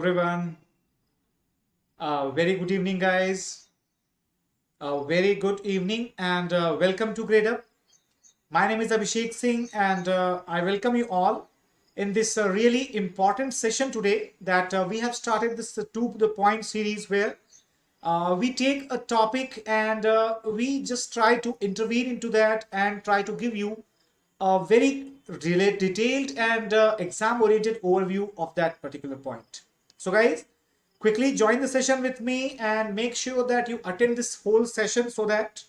Everyone. Very good evening, guys. Very good evening and welcome to Gradeup. My name is Abhishek Singh and I welcome you all in this really important session today that we have started this to the point series where we take a topic and we just try to intervene into that and try to give you a very detailed and exam oriented overview of that particular point. So guys, quickly join the session with me and make sure that you attend this whole session so that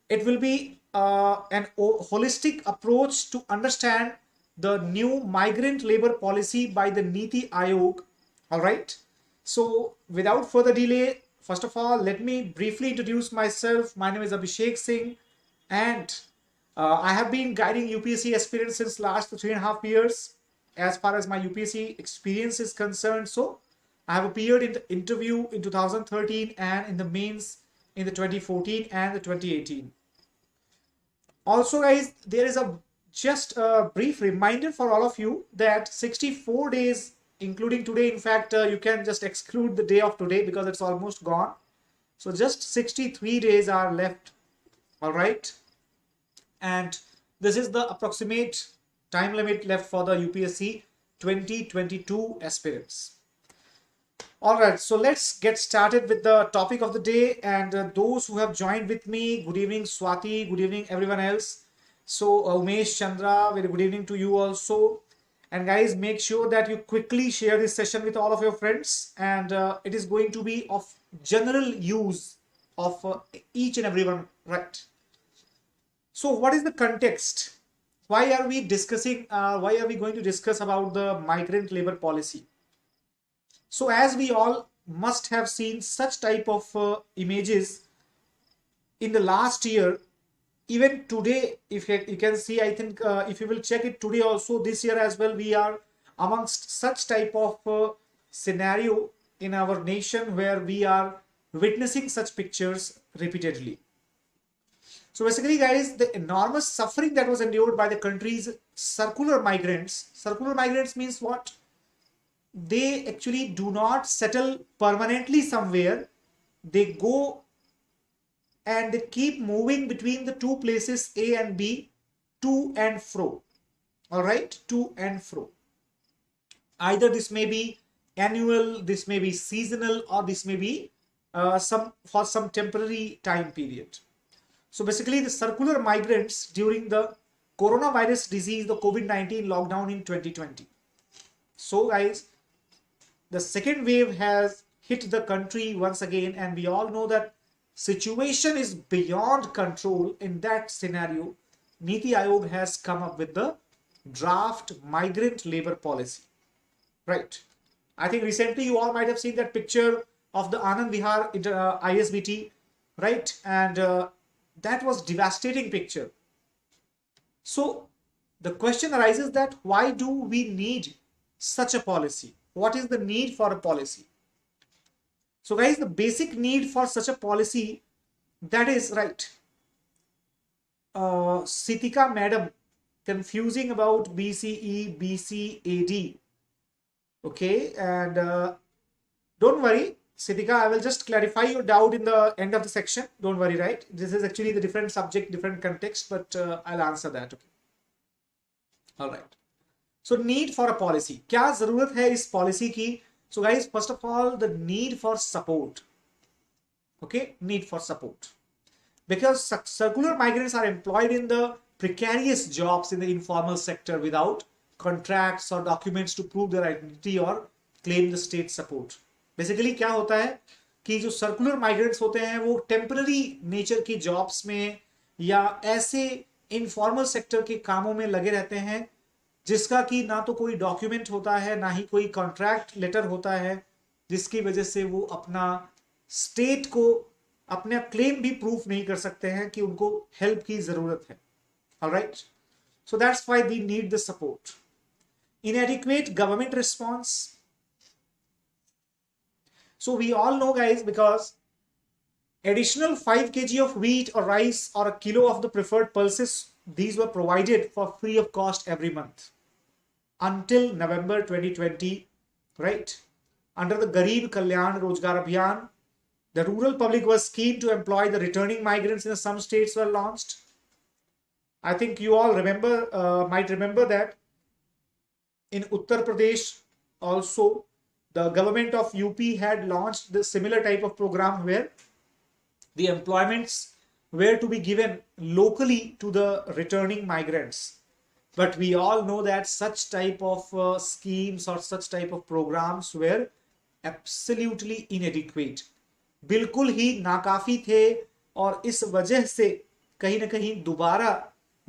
it will be an holistic approach to understand the new migrant labor policy by the Niti Ayog. All right. So without further delay, first of all, let me briefly introduce myself. My name is Abhishek Singh and I have been guiding UPSC aspirants since last 3.5 years as far as my UPSC experience is concerned. So I have appeared in the interview in 2013 and in the mains in the 2014 and the 2018. Also, guys, there is just a brief reminder for all of you that 64 days, including today, in fact, you can just exclude the day of today because it's almost gone. So just 63 days are left. All right. And this is the approximate time limit left for the UPSC 2022 aspirants. All right, so let's get started with the topic of the day. And those who have joined with me, good evening, Swati, good evening, everyone else. So, Umesh Chandra, very good evening to you also. And guys, make sure that you quickly share this session with all of your friends. And it is going to be of general use of each and everyone, right? So, what is the context? Why are we discussing, why are we going to discuss about the migrant labor policy? So as we all must have seen such type of images in the last year, even today, if you can see, I think if you will check it today also, this year as well, we are amongst such type of scenario in our nation where we are witnessing such pictures repeatedly. So basically, guys, the enormous suffering that was endured by the country's circular migrants means what? They actually do not settle permanently somewhere. They go and they keep moving between the two places A and B, to and fro. All right, to and fro. Either this may be annual, this may be seasonal, or this may be some temporary time period. So basically, the circular migrants during the coronavirus disease, the COVID-19 lockdown in 2020. So guys, the second wave has hit the country once again, and we all know that situation is beyond control. In that scenario, Niti Ayog has come up with the draft migrant labor policy. Right. I think recently you all might have seen that picture of the Anand Vihar ISBT, right? And that was devastating picture. So the question arises that why do we need such a policy? What is the need for a policy? So guys, the basic need for such a policy, that is right. Sitika madam confusing about BCE, BCAD. Okay, and don't worry, Sitika, I will just clarify your doubt in the end of the section. Don't worry, right? This is actually the different subject, different context, but I'll answer that. Okay. All right. So need for a policy. क्या जरूरत है इस policy की? So guys, first of all, the need for support. Okay, need for support. Because circular migrants are employed in the precarious jobs in the informal sector without contracts or documents to prove their identity or claim the state support. Basically क्या होता है कि जो circular migrants होते हैं वो temporary nature की jobs में या ऐसे informal sector के कामों में लगे रहते हैं जिसका कि ना तो कोई डॉक्यूमेंट होता है ना ही कोई कॉन्ट्रैक्ट लेटर होता है, जिसकी वजह से वो अपना स्टेट को अपना क्लेम भी प्रूफ नहीं कर सकते हैं कि उनको हेल्प की जरूरत है. Alright, so that's why we need the support. Inadequate government response. So we all know, guys, because additional 5 kg of wheat or rice or a kilo of the preferred pulses, these were provided for free of cost every month until November 2020, right? under the Garib Kalyan Rozgar Abhiyan, the rural public was scheme to employ the returning migrants in some states were launched. I think you all might remember that in Uttar Pradesh also the government of UP had launched the similar type of program where the employments were to be given locally to the returning migrants. But we all know that such type of schemes or such type of programs were absolutely inadequate. बिल्कुल ही नाकाफी थे और इस वजह से कहीं ना कहीं दोबारा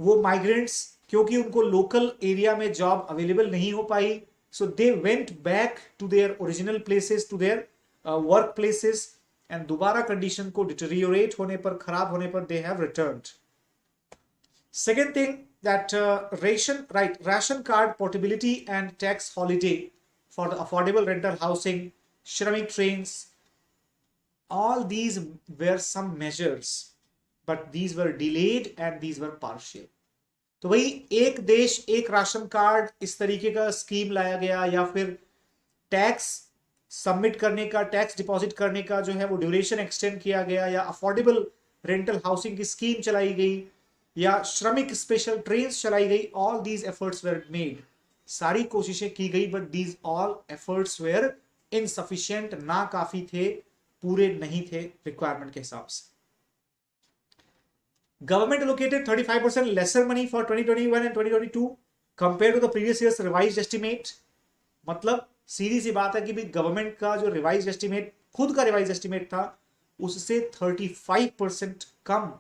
वो माइग्रेंट्स क्योंकि उनको लोकल एरिया में जॉब अवेलेबल नहीं हो पाई, so they went back to their original places, to their work places, and दोबारा कंडीशन को डिटेरियोरेट होने पर, खराब होने पर they have returned. Second thing that ration card portability and tax holiday for the affordable rental housing, Shramik trains, all these were some measures, but these were delayed and these were partial. तो वही एक देश एक ration card इस तरीके का scheme लाया गया, या फिर टैक्स सबमिट करने का, टैक्स डिपॉजिट करने का जो है वो ड्यूरेशन एक्सटेंड किया गया, या अफोर्डेबल रेंटल हाउसिंग की स्कीम चलाई गई, या श्रमिक स्पेशल ट्रेन चलाई गई. All these efforts were made, सारी कोशिशें की गई, but these all efforts were insufficient, ना काफी थे, पूरे नहीं थे रिक्वायरमेंट के हिसाब से. Government allocated 35% lesser money for 2021 and 2022 compare to the previous years revised estimate. मतलब सीधी सी बात है कि गवर्नमेंट का जो रिवाइज्ड एस्टिमेट, खुद का रिवाइज्ड एस्टिमेट था, उससे 35% कम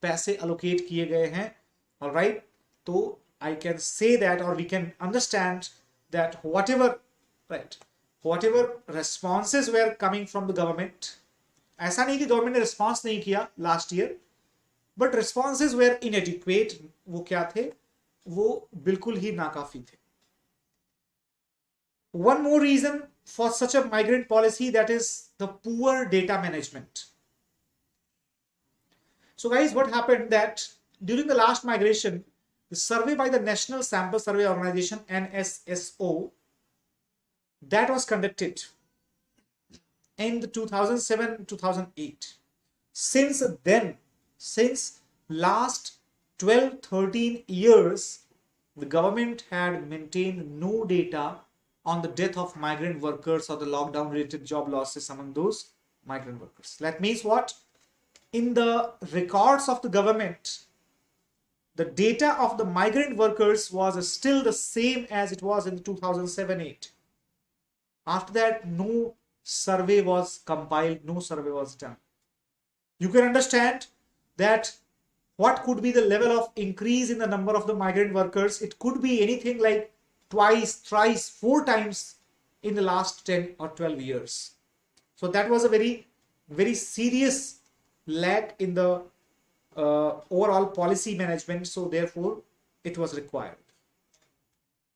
पैसे अलोकेट किए गए हैं. ऑलराइट, तो आई कैन से दैट, और we can understand that whatever responses were coming from the government, ऐसा नहीं कि गवर्नमेंट ने रिस्पॉन्स नहीं किया last year, but responses were inadequate. वो क्या थे? वो बिल्कुल ही नाकाफी थे. One more reason for such a migrant policy, that is the poor data management. So guys, what happened that during the last migration, the survey by the National Sample Survey Organization, NSSO, that was conducted in the 2007-2008. Since then, since last 12-13 years, the government had maintained no data on the death of migrant workers or the lockdown related job losses among those migrant workers. That means what? In the records of the government, the data of the migrant workers was still the same as it was in 2007-8. After that, no survey was compiled, no survey was done. You can understand that what could be the level of increase in the number of the migrant workers. It could be anything like twice, thrice, 4 times in the last 10 or 12 years. So that was a very, very serious lack in the overall policy management. So therefore, it was required.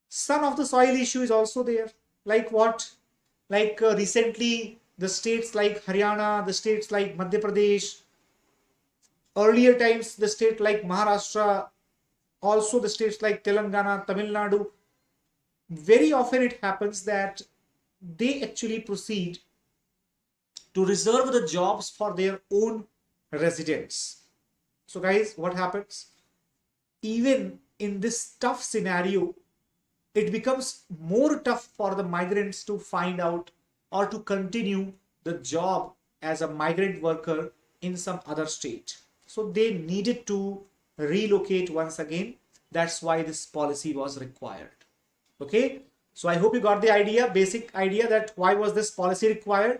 Some of the soil issue is also there. Like what? Like recently, the states like Haryana, the states like Madhya Pradesh, earlier times the state like Maharashtra, also the states like Telangana, Tamil Nadu, very often it happens that they actually proceed to reserve the jobs for their own residents. So guys, what happens? Even in this tough scenario, it becomes more tough for the migrants to find out or to continue the job as a migrant worker in some other state. So they needed to relocate once again. That's why this policy was required. Okay, so I hope you got the idea, basic idea, that why was this policy required.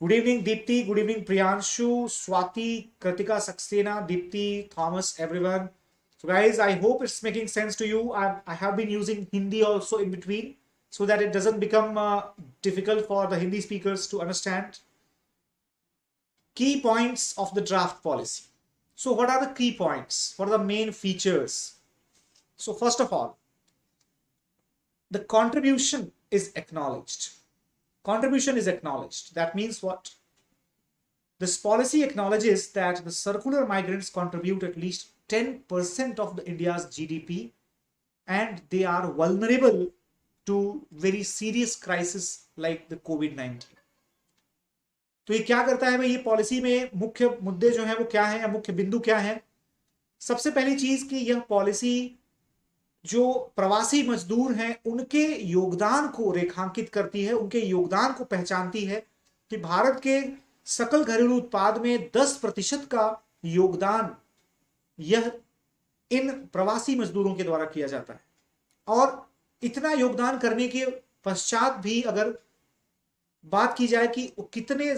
Good evening Deepti, good evening Priyanshu, Swati, Kritika Saxena, Deepti, Thomas, everyone. So guys, I hope it's making sense to you. I have been using Hindi also in between so that it doesn't become difficult for the Hindi speakers to understand. Key points of the draft policy. So what are the key points? What are the main features? So first of all, the contribution is acknowledged. Contribution is acknowledged. That means what? This policy acknowledges that the circular migrants contribute at least 10% of the India's GDP, and they are vulnerable to very serious crisis like the COVID-19. तो ये क्या करता है भाई, ये policy में मुख्य मुद्दे जो हैं वो क्या है या मुख्य बिंदु क्या है? सबसे पहली चीज कि यह पॉलिसी जो प्रवासी मजदूर हैं उनके योगदान को रेखांकित करती है, उनके योगदान को पहचानती है कि भारत के सकल घरेलू उत्पाद में 10% का योगदान यह इन प्रवासी मजदूरों के द्वारा किया जाता है। और इतना योगदान करने के पश्चात भी अगर बात की जाए कि कितने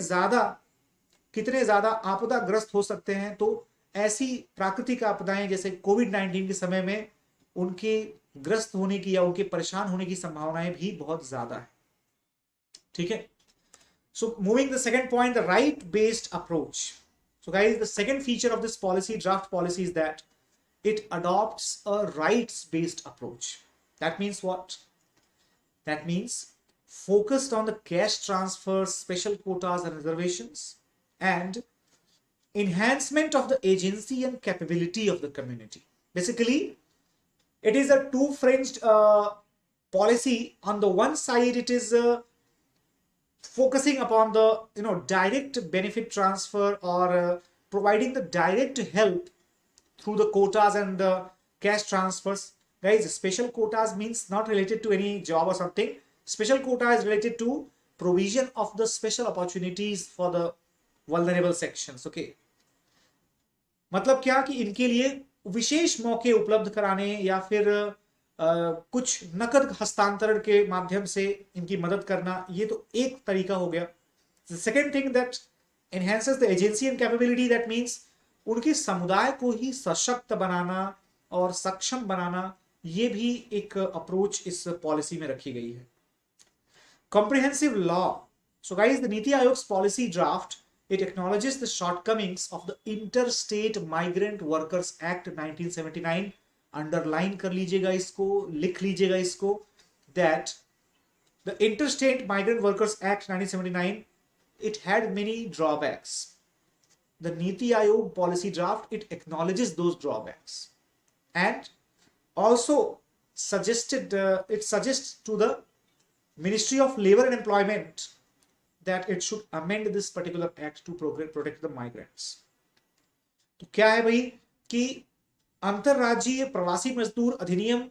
ज्यादा आपदाग्रस्त हो सकते हैं, तो ऐसी प्राकृतिक आपदाएं जैसे कोविड-19 के समय में उनके ग्रस्त होने की या उनके परेशान होने की संभावनाएं भी बहुत ज्यादा है। ठीक है, so moving the second point, the right based approach. So guys, the second feature of this policy, draft policy, is that it adopts a rights based approach. That means what? That means focused on the cash transfers, special quotas and reservations, and enhancement of the agency and capability of the community. Basically, it is a two-fringed policy. On the one side, it is focusing upon the direct benefit transfer or providing the direct help through the quotas and the cash transfers. Guys, special quotas means not related to any job or something. Special quota is related to provision of the special opportunities for the vulnerable sections. Okay, मतलब क्या कि इनके लिए विशेष मौके उपलब्ध कराने या फिर कुछ नकद हस्तांतरण के माध्यम से इनकी मदद करना, ये तो एक तरीका हो गया। The second thing that enhances the agency and capability, that means उनके समुदाय को ही सशक्त बनाना और सक्षम बनाना, ये भी एक अप्रोच इस पॉलिसी में रखी गई है। Comprehensive law. So guys, the NITI Aayog's policy draft, it acknowledges the shortcomings of the Interstate Migrant Workers Act 1979। Underline कर लीजिएगा इसको, लिख लीजिएगा इसको, that the Interstate Migrant Workers Act 1979, it had many drawbacks. The Niti Ayog policy draft, it acknowledges those drawbacks and also it suggests to the Ministry of Labor and Employment that it should amend this particular act to protect the migrants. तो क्या है भाई कि अंतरराज्यीय प्रवासी मजदूर अधिनियम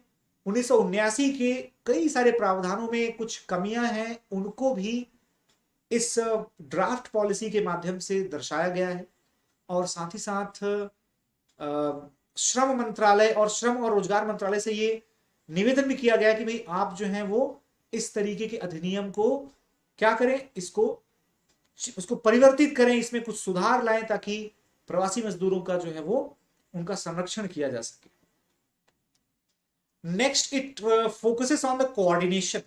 1979 के कई सारे प्रावधानों में कुछ कमियां हैं, उनको भी इस ड्राफ्ट पॉलिसी के माध्यम से दर्शाया गया है। और साथ ही साथ श्रम मंत्रालय और श्रम और रोजगार मंत्रालय से ये निवेदन भी किया गया कि भाई आप जो हैं वो इस तरीके के अधिनियम को क्या करें, उसको परिवर्तित करें, इसमें कुछ सुधार लाएं ताकि प्रवासी मजदूरों का जो है वो उनका संरक्षण किया जा सके। Next, it focuses on the coordination.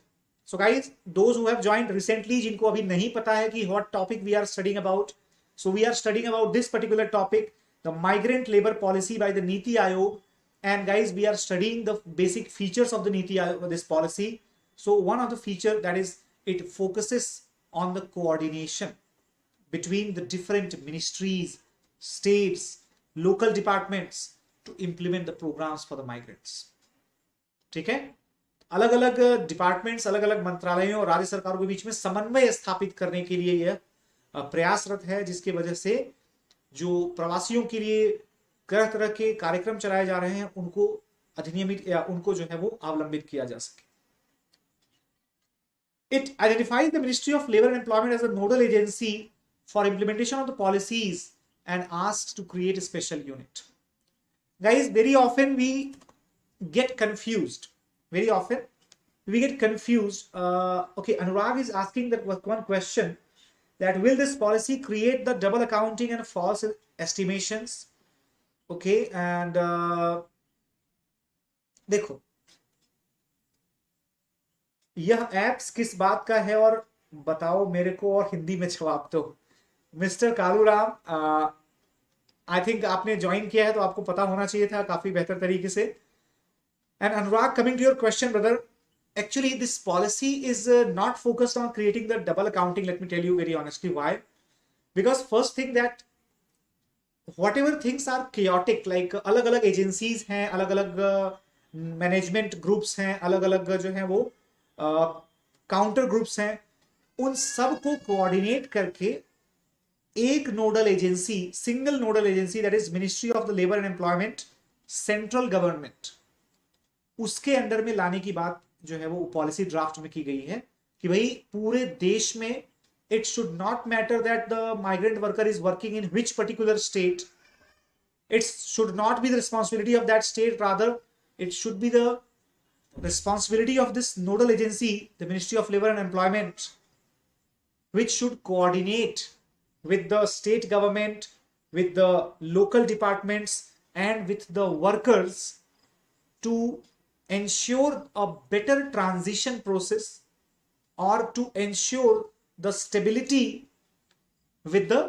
So guys, those who have joined recently, जिनको अभी नहीं पता है कि what topic we are studying about, so we are studying about this particular topic, the migrant labor policy by the Niti Ayog. And guys, we are studying the basic features of the Niti Ayog, this policy. So one of the feature, that is, it focuses on the coordination between the different ministries, states, local departments to implement the programs for the migrants. ठीक है, अलग अलग departments, अलग अलग मंत्रालयों और राज्य सरकारों के बीच में समन्वय स्थापित करने के लिए यह प्रयासरत है, जिसकी वजह से जो प्रवासियों के लिए तरह तरह के कार्यक्रम चलाए जा रहे हैं उनको अधिनियमित या उनको जो है वो अवलंबित किया जा सके। It identifies the Ministry of Labor and Employment as a nodal agency for implementation of the policies and asks to create a special unit. Guys, very often we get confused. Okay, Anurag is asking that one question, that will this policy create the double accounting and false estimations? Okay, and देखो, यह apps किस बात का है और बताओ मेरे को, और हिंदी में जवाब दो। मिस्टर कालूराम, आई थिंक आपने ज्वाइन किया है तो आपको पता होना चाहिए था काफी बेहतर तरीके से। And Anurag, coming to your question brother, actually this policy is not focused on creating the double accounting. Let me tell you very honestly why. Because first thing, that whatever things are chaotic, like अलग अलग agencies हैं, अलग अलग management groups हैं, अलग अलग जो हैं वो काउंटर ग्रुप्स हैं, उन सब को कोऑर्डिनेट करके एक nodal agency, single nodal agency, that is ministry of the labour and employment, central government, उसके अंडर में लाने की बात जो है वो पॉलिसी ड्राफ्ट में की गई है कि भाई पूरे देश में it should not matter that the migrant worker is working in which particular state, it should not be the responsibility of that state, rather it should be the responsibility of this nodal agency, the Ministry of Labor and Employment, which should coordinate with the state government, with the local departments, and with the workers to ensure a better transition process or to ensure the stability with the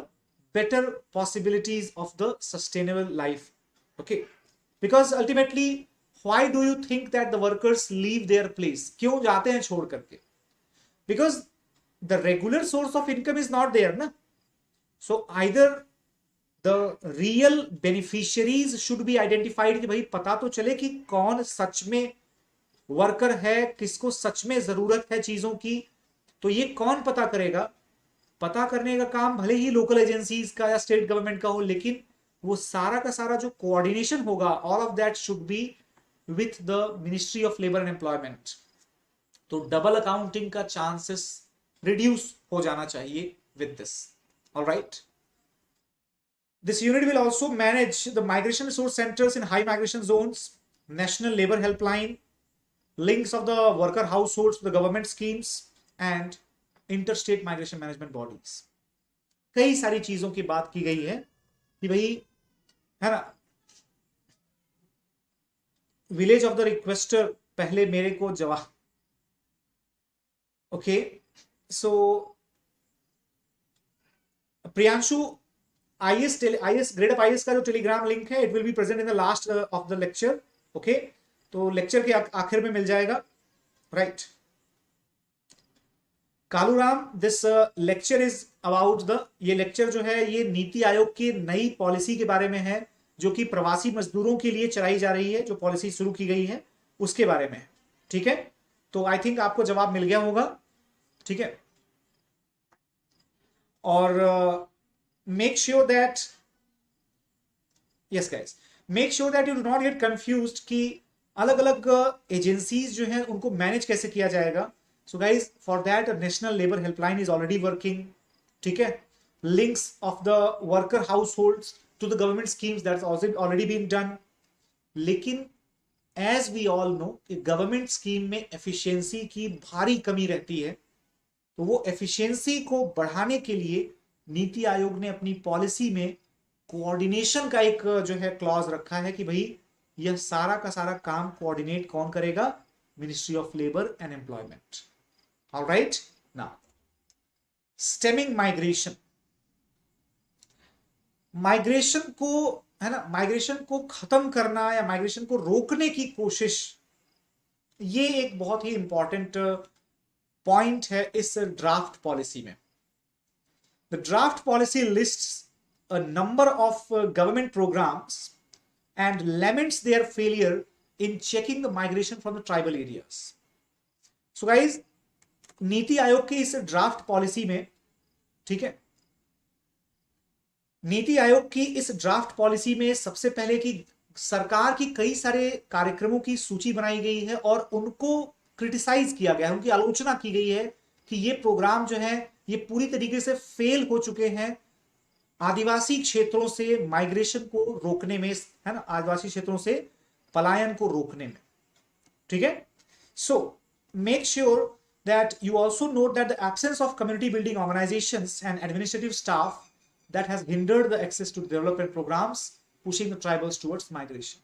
better possibilities of the sustainable life. Okay, because ultimately why do you think that the workers leave their place? क्यों जाते हैं छोड़ करके? Because the regular source of income is not there ना. So either the real beneficiaries should be identified कि भाई पता तो चले कि कौन सच में वर्कर है, किसको सच में जरूरत है चीजों की, तो ये कौन पता करेगा? पता करने का काम भले ही लोकल एजेंसीज का या स्टेट गवर्नमेंट का हो, लेकिन वो सारा का सारा जो कोऑर्डिनेशन होगा, all of that should be with the ministry of labour and employment. तो डबल अकाउंटिंग का चांसेस रिड्यूस हो जाना चाहिए with this. Alright, this unit will also manage the migration resource centres in high migration zones, national labour helpline, links of the worker households to the government schemes and interstate migration management bodies. कई सारी चीजों की बात की गई है कि भाई है ना. विलेज ऑफ द रिक्वेस्टर पहले मेरे को जवाब. ओके, सो प्रियांशु, आईएएस ग्रेडअप आईएएस का जो टेलीग्राम लिंक है, it will be present in the last of the lecture. Okay, तो लेक्चर के आखिर में मिल जाएगा. Right, Kaluram, this lecture is about the, ये लेक्चर जो है ये नीति आयोग की नई पॉलिसी के बारे में है, जो कि प्रवासी मजदूरों के लिए चलाई जा रही है, जो पॉलिसी शुरू की गई है उसके बारे में. ठीक है, तो आई थिंक आपको जवाब मिल गया होगा. ठीक है, और make sure that, yes guys, make sure that you do not gate confused कि अलग अलग एजेंसीज जो हैं उनको मैनेज कैसे किया जाएगा. So guys, for that national labour helpline is already working. ठीक है, links of the worker households to the government schemes, that's already been done. लेकिन as we all know, government scheme में efficiency की भारी कमी रहती है, तो वो एफिशिएंसी को बढ़ाने के लिए नीति आयोग ने अपनी पॉलिसी में कोऑर्डिनेशन का एक जो है क्लॉज रखा है कि भाई यह सारा का सारा काम कोऑर्डिनेट कौन करेगा? Ministry of labour and employment. Alright, now stemming migration. Migration को, है ना, माइग्रेशन को खत्म करना या माइग्रेशन को रोकने की कोशिश, ये एक बहुत ही इंपॉर्टेंट पॉइंट है इस ड्राफ्ट पॉलिसी में. The draft policy lists a number of government programmes and laments their failure in checking the migration from the tribal areas. So guys, NITI Aayog के इस ड्राफ्ट पॉलिसी में, ठीक है, नीति आयोग की इस ड्राफ्ट पॉलिसी में सबसे पहले कि सरकार की कई सारे कार्यक्रमों की सूची बनाई गई है और उनको क्रिटिसाइज किया गया है, उनकी आलोचना की गई है कि ये प्रोग्राम जो है ये पूरी तरीके से फेल हो चुके हैं आदिवासी क्षेत्रों से माइग्रेशन को रोकने में, है ना, आदिवासी क्षेत्रों से पलायन को रोकने में. ठीक है, so make sure that you also note that the absence of community building organisations and administrative staff that has hindered the access to development programmes pushing the tribals towards migration.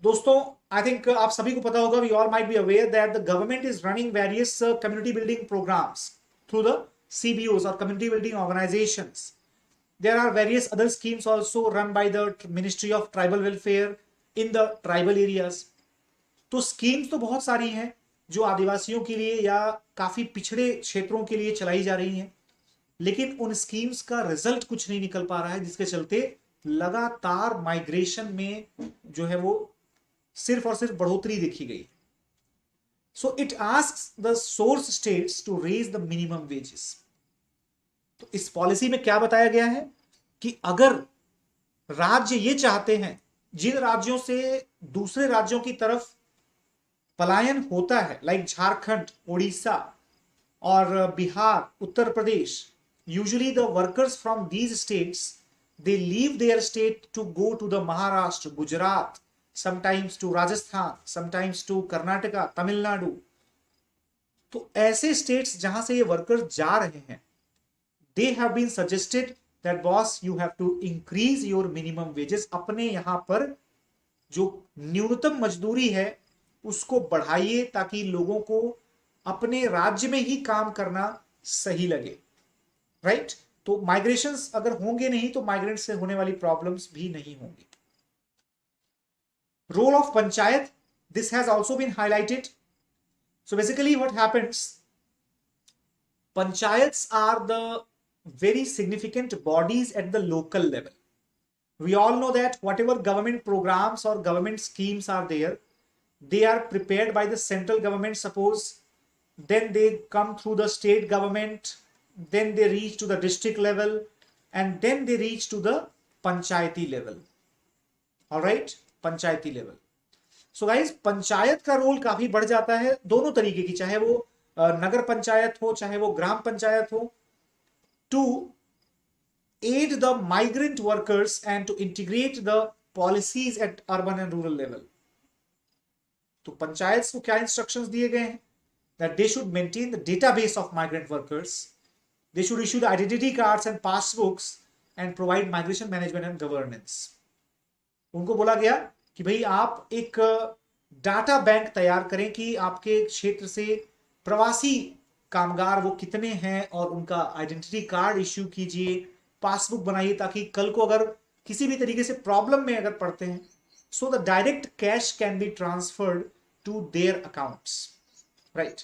दोस्तों, आई थिंक आप सभी को पता होगा, we all might be aware that the government is running various community building programmes through the CBOs or community building organizations. There are various other schemes also run by the Ministry of Tribal Welfare in the tribal areas. तो schemes तो बहुत सारी हैं जो आदिवासियों के लिए या काफी पिछड़े क्षेत्रों के लिए चलाई जा रही हैं, लेकिन उन स्कीम्स का रिजल्ट कुछ नहीं निकल पा रहा है, जिसके चलते लगातार माइग्रेशन में जो है वो सिर्फ और सिर्फ बढ़ोतरी देखी गई. So it asks the source states to raise the minimum wages. तो इस पॉलिसी में क्या बताया गया है कि अगर राज्य ये चाहते हैं, जिन राज्यों से दूसरे राज्यों की तरफ पलायन होता है, लाइक झारखंड, उड़ीसा और Bihar, Uttar Pradesh, usually the workers from these states they leave their state to go to the Maharashtra, Gujarat, sometimes to Rajasthan, sometimes to Karnataka, Tamil Nadu. तो ऐसे स्टेट्स जहां से ये वर्कर्स जा रहे हैं, they have been suggested that boss you have to increase your minimum wages. अपने यहां पर जो न्यूनतम मजदूरी है उसको बढ़ाइए ताकि लोगों को अपने राज्य में ही काम करना सही लगे, राइट? तो माइग्रेशंस अगर होंगे नहीं तो माइग्रेंट से होने वाली प्रॉब्लम्स भी नहीं होंगी. Role of panchayat, this has also been highlighted. So basically what happens, panchayats are the very significant bodies at the local level. We all know that whatever government programs or government schemes are there, they are prepared by the central government, suppose, then they come through the state government, then they reach to the district level, and then they reach to the panchayati level. All right, panchayati level. So guys, panchayat का role काफी बढ़ जाता है दोनों तरीके की, चाहे वो नगर पंचायत हो चाहे वो ग्राम पंचायत हो, to aid the migrant workers and to integrate the policies at urban and rural level. तो पंचायत को क्या इंस्ट्रक्शंस दिए गए हैं? That they should maintain the database of migrant workers. They should issue the identity cards and passbooks and provide migration management and governance. उनको बोला गया कि भाई आप एक डाटा बैंक तैयार करें कि आपके क्षेत्र से प्रवासी कामगार वो कितने हैं और उनका आइडेंटिटी कार्ड इश्यू कीजिए, पासबुक बनाइए ताकि कल को अगर किसी भी तरीके से प्रॉब्लम में अगर पड़ते हैं, so the direct cash can be transferred to their accounts, right?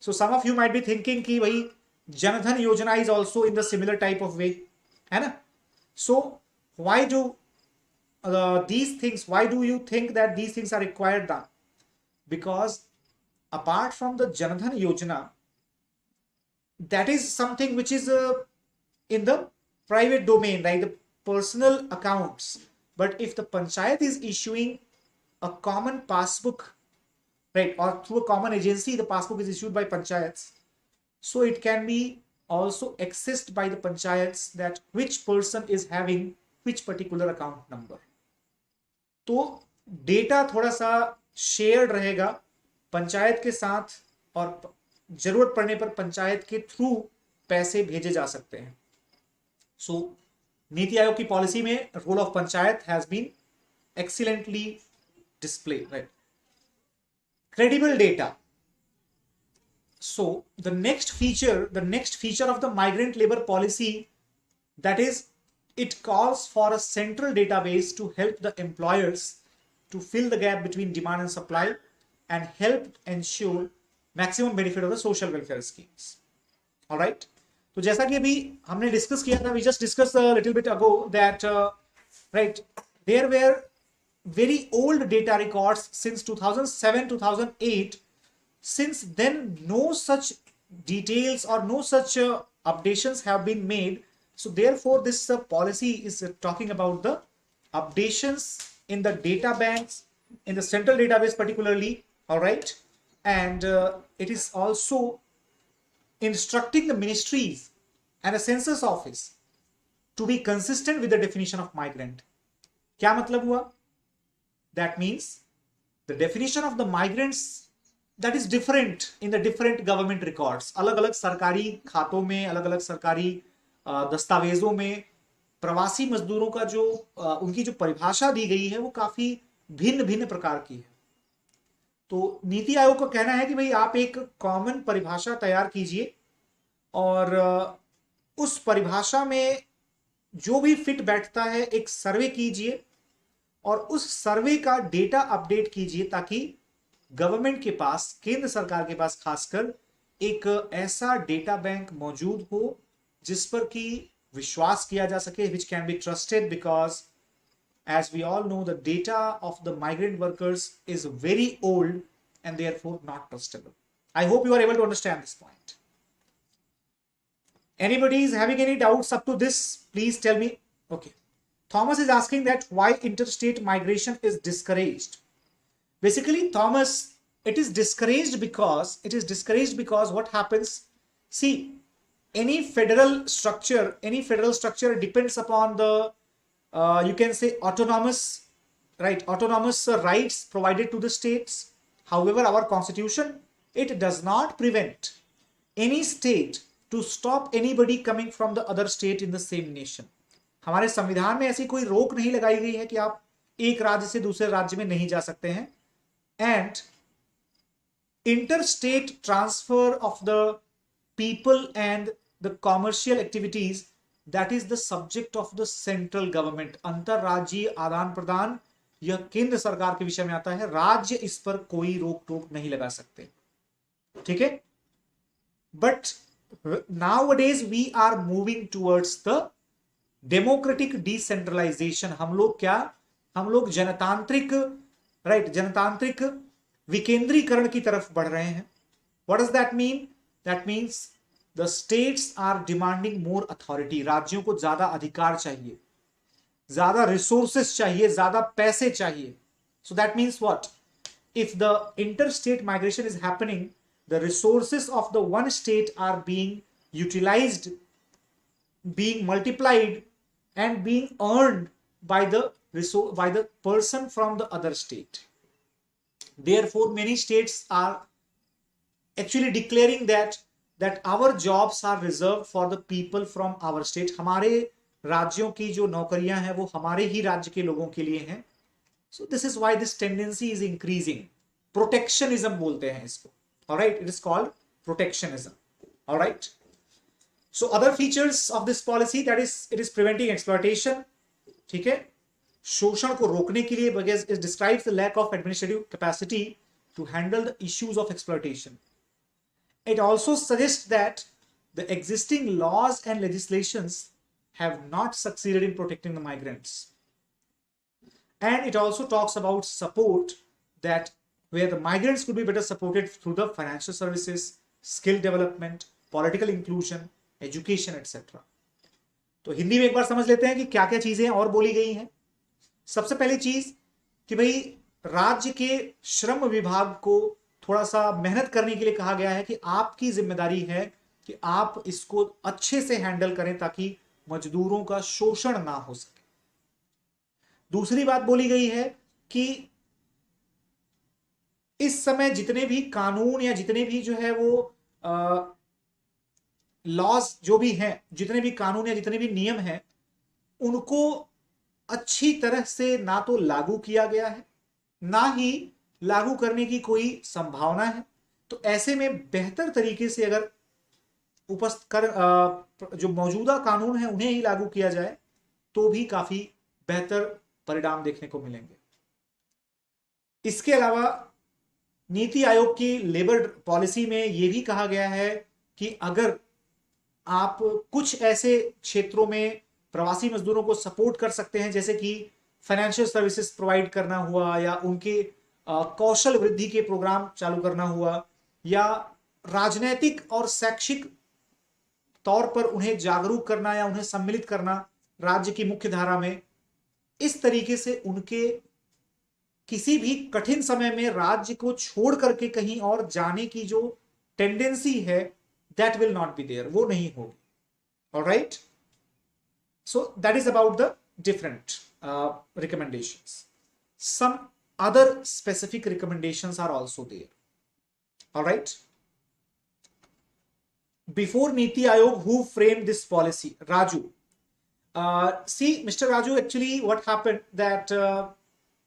So some of you might be thinking कि भाई Jandhan Yojana is also in the similar type of way, है ना? So why do these things, why do you think that these things are required now? Because apart from the Janadhan Yojana, that is something which is in the private domain, like the personal accounts. But if the panchayat is issuing a common passbook, right, or through a common agency, the passbook is issued by panchayats, so it can be also accessed by the panchayats that which person is having which particular account number. तो data थोड़ा सा shared रहेगा पंचायत के साथ और जरूरत पड़ने पर पंचायत के थ्रू पैसे भेजे जा सकते हैं. सो नीति आयोग की पॉलिसी में role of panchayat has been excellently displayed, right? Credible data. So the next feature of the migrant labour policy, that is, it calls for a central database to help the employers to fill the gap between demand and supply and help ensure maximum benefit of the social welfare schemes. All right? तो जैसा कि अभी हमने discuss किया था, we just discussed a little bit ago that right, there were very old data records since 2007-2008. Since then, no such details or no such updations have been made. So therefore, this policy is talking about the updations in the data banks, in the central database particularly, all right? And it is also instructing the ministries and the census office to be consistent with the definition of migrant. क्या मतलब हुआ? That means the definition of the migrants, that is different in the different government records. अलग-अलग सरकारी खातों में, अलग-अलग सरकारी दस्तावेजों में प्रवासी मजदूरों का जो उनकी जो परिभाषा दी गई है वो काफी भिन्न भिन्न प्रकार की है. तो नीति आयोग का कहना है कि भाई आप एक कॉमन परिभाषा तैयार कीजिए और उस परिभाषा में जो भी फिट बैठता है एक सर्वे कीजिए और उस सर्वे का डेटा अपडेट कीजिए ताकि गवर्नमेंट के पास, केंद्र सरकार के पास खासकर, एक ऐसा डेटा बैंक मौजूद हो जिस पर कि विश्वास किया जा सके, which can be trusted, because as we all know the data of the migrant workers is very old and therefore not trustable. I hope you are able to understand this point. Anybody is having any doubts up to this? Please tell me. Okay. Thomas is asking that why interstate migration is discouraged. Basically, Thomas, it is discouraged because what happens? See, any federal structure depends upon the you can say autonomous rights provided to the states. However, our constitution, it does not prevent any state to stop anybody coming from the other state in the same nation. हमारे संविधान में ऐसी कोई रोक नहीं लगाई गई है कि आप एक राज्य से दूसरे राज्य में नहीं जा सकते हैं. And interstate transfer of the people and the commercial activities, that is the subject of the central government. अंतरराज्यीय आदान प्रदान यह केंद्र सरकार के विषय में आता है. राज्य इस पर कोई रोक टोक नहीं लगा सकते. ठीक है. But nowadays we are moving towards the democratic decentralization. हम लोग जनतांत्रिक विकेंद्रीकरण की तरफ बढ़ रहे हैं. What does that mean? That means the states are demanding more authority. राज्यों को ज्यादा अधिकार चाहिए, ज्यादा रिसोर्सेस चाहिए, ज्यादा पैसे चाहिए. So that means what? If the interstate migration is happening, the resources of the one state are being utilized, being multiplied, and being earned by the person from the other state. Therefore, many states are actually declaring that our jobs are reserved for the people from our state. हमारे राज्यों की जो नौकरियां हैं वो हमारे ही राज्य के लोगों के लिए हैं. So this is why this tendency is increasing. Protectionism बोलते हैं इसको. All right, it is called protectionism. All right. So other features of this policy, that is, it is preventing exploitation. ठीक है. शोषण को रोकने के लिए, because it describes the lack of administrative capacity to handle the issues of exploitation. It also suggests that the existing laws and legislations have not succeeded in protecting the migrants. And it also talks about support, that where the migrants could be better supported through the financial services, skill development, political inclusion, education, etc. तो हिंदी में एक बार समझ लेते हैं कि क्या क्या चीजें और बोली गई हैं. सबसे पहली चीज कि भाई राज्य के श्रम विभाग को थोड़ा सा मेहनत करने के लिए कहा गया है कि आपकी जिम्मेदारी है कि आप इसको अच्छे से हैंडल करें ताकि मजदूरों का शोषण ना हो सके. दूसरी बात बोली गई है कि इस समय जितने भी कानून या जितने भी जो है वो लॉज जो भी हैं, जितने भी कानून या जितने भी नियम हैं, उनको अच्छी तरह से ना तो लागू किया गया है, ना ही लागू करने की कोई संभावना है. तो ऐसे में बेहतर तरीके से अगर जो मौजूदा कानून है उन्हें ही लागू किया जाए तो भी काफी बेहतर परिणाम देखने को मिलेंगे. इसके अलावा नीति आयोग की लेबर पॉलिसी में यह भी कहा गया है कि अगर आप कुछ ऐसे क्षेत्रों में प्रवासी मजदूरों को सपोर्ट कर सकते हैं, जैसे कि फाइनेंशियल सर्विसेज प्रोवाइड करना हुआ, या उनके कौशल वृद्धि के प्रोग्राम चालू करना हुआ, या राजनैतिक और शैक्षिक तौर पर उन्हें जागरूक करना या उन्हें सम्मिलित करना राज्य की मुख्य धारा में, इस तरीके से उनके किसी भी कठिन समय में राज्य को छोड़ करके कहीं और जाने की जो टेंडेंसी है, that will not be there, वो नहीं होगी. Alright. So that is about the different recommendations. Some other specific recommendations are also there. All right. Before Niti Ayog, who framed this policy? Raju. See, Mr. Raju, actually what happened that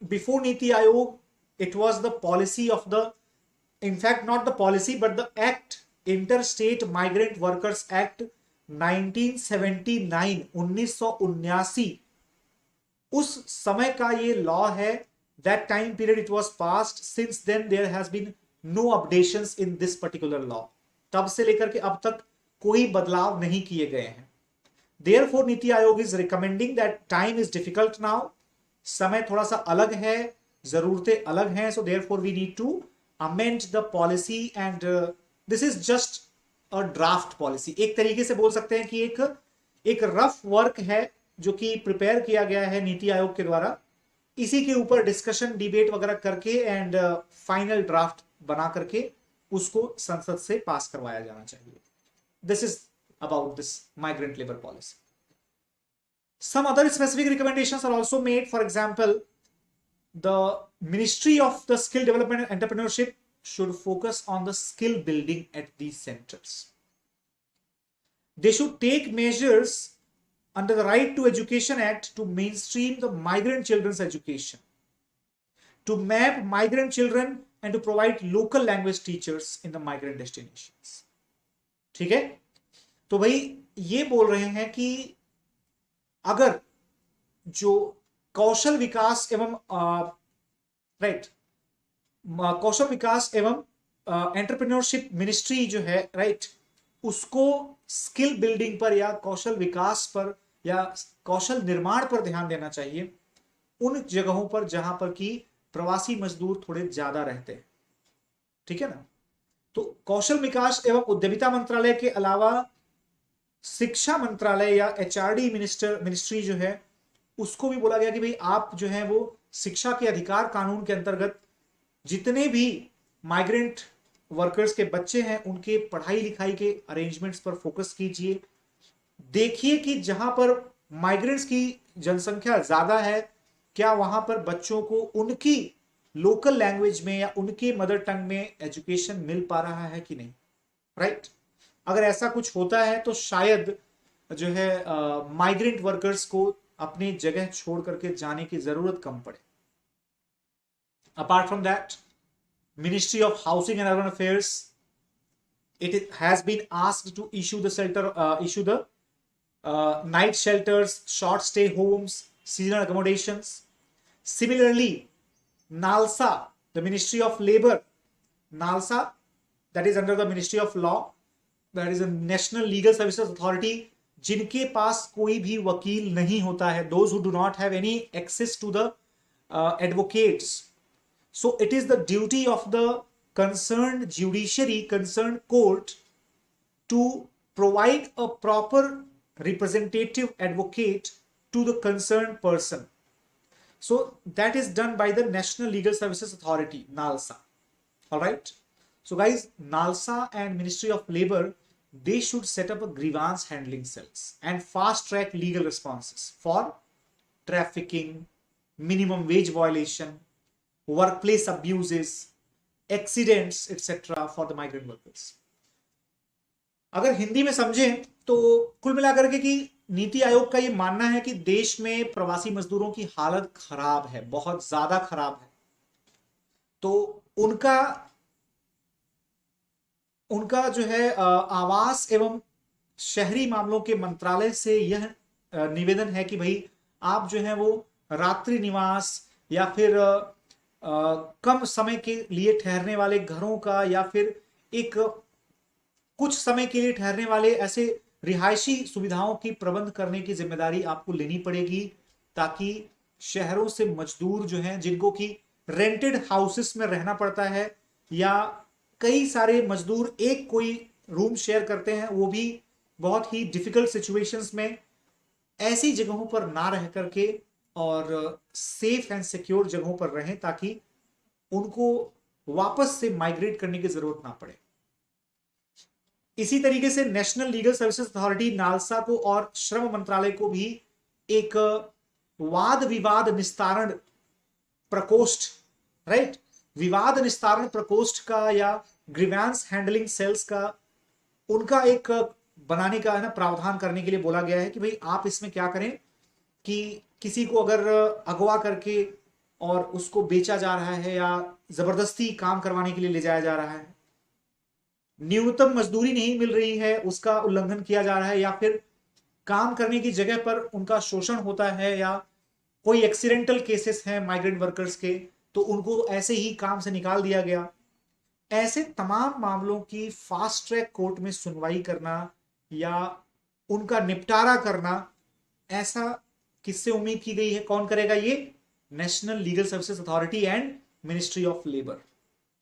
before Niti Ayog, it was the policy of the, in fact, not the policy, but the Act, Interstate Migrant Workers Act 1979, 1979, उस समय का ये law है. That time period it was passed. Since then there has been no updations in this particular law. तब से लेकर के अब तक कोई बदलाव नहीं किए गए हैं. Therefore NITI Aayog is recommending that time is difficult now. समय थोड़ा सा अलग है, जरूरतें अलग हैं. So therefore we need to amend the policy and this is just a draft policy. एक तरीके से बोल सकते हैं कि एक रफ वर्क है जो कि प्रिपेयर किया गया है नीति आयोग के द्वारा, इसी के ऊपर डिस्कशन डिबेट वगैरह करके एंड फाइनल ड्राफ्ट बना करके उसको संसद से पास करवाया जाना चाहिए. This is about this migrant labour policy. Some other specific recommendations are also made. For example, the Ministry of the Skill Development and Entrepreneurship should focus on the skill building at these centers. They should take measures under the Right to Education Act to mainstream the migrant children's education, to map migrant children and to provide local language teachers in the migrant destinations. ठीक है, तो भाई ये बोल रहे हैं कि अगर जो कौशल विकास एवं कौशल विकास एवं एंटरप्रेन्योरशिप मिनिस्ट्री जो है उसको स्किल बिल्डिंग पर या कौशल विकास पर या कौशल निर्माण पर ध्यान देना चाहिए उन जगहों पर जहां पर कि प्रवासी मजदूर थोड़े ज्यादा रहते हैं. ठीक है ना. तो कौशल विकास एवं उद्यमिता मंत्रालय के अलावा शिक्षा मंत्रालय या एचआरडी मिनिस्ट्री जो है उसको भी बोला गया कि भाई आप जो है वो शिक्षा के अधिकार कानून के अंतर्गत जितने भी माइग्रेंट वर्कर्स के बच्चे हैं उनके पढ़ाई लिखाई के अरेंजमेंट्स पर फोकस कीजिए. देखिए कि जहां पर माइग्रेंट्स की जनसंख्या ज्यादा है क्या वहां पर बच्चों को उनकी लोकल लैंग्वेज में या उनके मदर टंग में एजुकेशन मिल पा रहा है कि नहीं. राइट. अगर ऐसा कुछ होता है तो शायद जो है माइग्रेंट वर्कर्स को अपनी जगह छोड़ करके जाने की जरूरत कम पड़े. Apart from that, ministry of housing and urban affairs, it has been asked to issue the night shelters, short stay homes, seasonal accommodations. Similarly, NALSA, the Ministry of Labor, NALSA, that is under the Ministry of Law, that is a National Legal Services Authority, जिनके पास कोई भी वकील नहीं होता है, those who do not have any access to the advocates. So it is the duty of the concerned judiciary, concerned court to provide a proper representative advocate to the concerned person. So that is done by the National Legal Services Authority, NALSA. All right. So guys, NALSA and Ministry of Labor, they should set up a grievance handling cells and fast track legal responses for trafficking, minimum wage violation, workplace abuses, accidents, etc. for the migrant workers. अगर हिंदी में समझें तो कुल मिलाकर के कि नीति आयोग का ये मानना है कि देश में प्रवासी मजदूरों की हालत खराब है, बहुत ज्यादा खराब है. तो उनका जो है आवास एवं शहरी मामलों के मंत्रालय से यह निवेदन है कि भाई आप जो है वो रात्रि निवास या फिर कम समय के लिए ठहरने वाले घरों का या फिर एक कुछ समय के लिए ठहरने वाले ऐसे रिहायशी सुविधाओं की प्रबंध करने की जिम्मेदारी आपको लेनी पड़ेगी, ताकि शहरों से मजदूर जो हैं जिनको कि रेंटेड हाउसेस में रहना पड़ता है या कई सारे मजदूर एक कोई रूम शेयर करते हैं, वो भी बहुत ही डिफिकल्ट सिचुएशंस में ऐसी जगहों पर ना रह करके और सेफ एंड सिक्योर जगहों पर रहें ताकि उनको वापस से माइग्रेट करने की जरूरत ना पड़े. इसी तरीके से national legal services authority NALSA को और श्रम मंत्रालय को भी एक वाद विवाद निस्तारण प्रकोष्ठ, राइट, विवाद निस्तारण प्रकोष्ठ का या ग्रीवेंस हैंडलिंग सेल्स का उनका एक बनाने का है ना प्रावधान करने के लिए बोला गया है कि भाई आप इसमें क्या करें कि किसी को अगर अगवा करके और उसको बेचा जा रहा है या जबरदस्ती काम करवाने के लिए ले जाया जा रहा है, न्यूनतम मजदूरी नहीं मिल रही है, उसका उल्लंघन किया जा रहा है, या फिर काम करने की जगह पर उनका शोषण होता है, या कोई एक्सीडेंटल केसेस हैं माइग्रेंट वर्कर्स के तो उनको ऐसे ही काम से निकाल दिया गया, ऐसे तमाम मामलों की फास्ट ट्रैक कोर्ट में सुनवाई करना या उनका निपटारा करना, ऐसा किससे उम्मीद की गई है, कौन करेगा? ये national legal services authority and ministry of labour.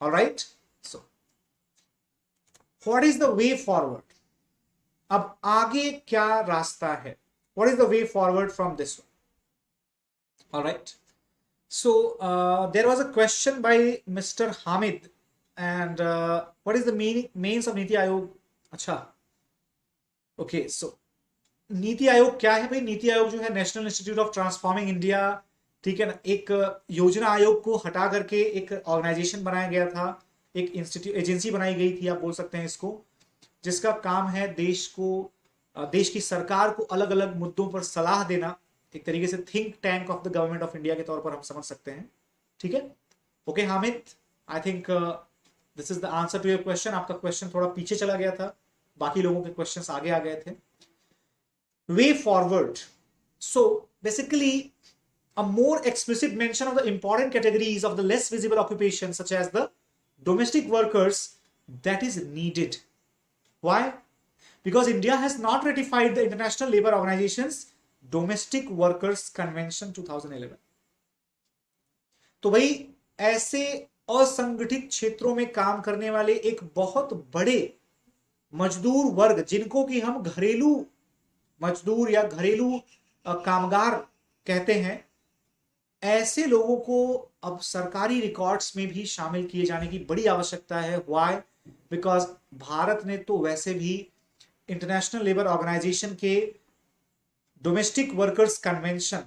Alright, what is the way forward, अब आगे क्या रास्ता है, what is the way forward from this one. Alright, so there was a question by Mr. Hamid, and what is the means of Niti Ayog? अच्छा, okay, सो नीति आयोग क्या है भाई? नीति आयोग जो है national institute of transforming India, ठीक है ना, एक योजना आयोग को हटा करके एक ऑर्गेनाइजेशन बनाया गया था, एक इंस्टीट्यूट एजेंसी बनाई गई थी, आप बोल सकते हैं इसको, जिसका काम है देश को, देश की सरकार को अलग अलग मुद्दों पर सलाह देना, एक तरीके से think tank of the government of India के तौर पर हम समझ सकते हैं। ठीक है, okay Hamid, I think this is the answer to your question. आपका क्वेश्चन थोड़ा पीछे चला गया था, बाकी लोगों के क्वेश्चंस आगे आ गए थे। Way forward, so basically a more explicit mention of the important categories of the less visible occupations such as the domestic workers, that is needed. Why? Because India has not ratified the International Labour Organization's Domestic Workers Convention 2011. तो भाई ऐसे असंगठित क्षेत्रों में काम करने वाले एक बहुत बड़े मजदूर वर्ग, जिनको कि हम घरेलू मजदूर या घरेलू कामगार कहते हैं, ऐसे लोगों को अब सरकारी रिकॉर्ड्स में भी शामिल किए जाने की बड़ी आवश्यकता है। व्हाई? बिकॉज भारत ने तो वैसे भी इंटरनेशनल लेबर ऑर्गेनाइजेशन के डोमेस्टिक वर्कर्स कन्वेंशन,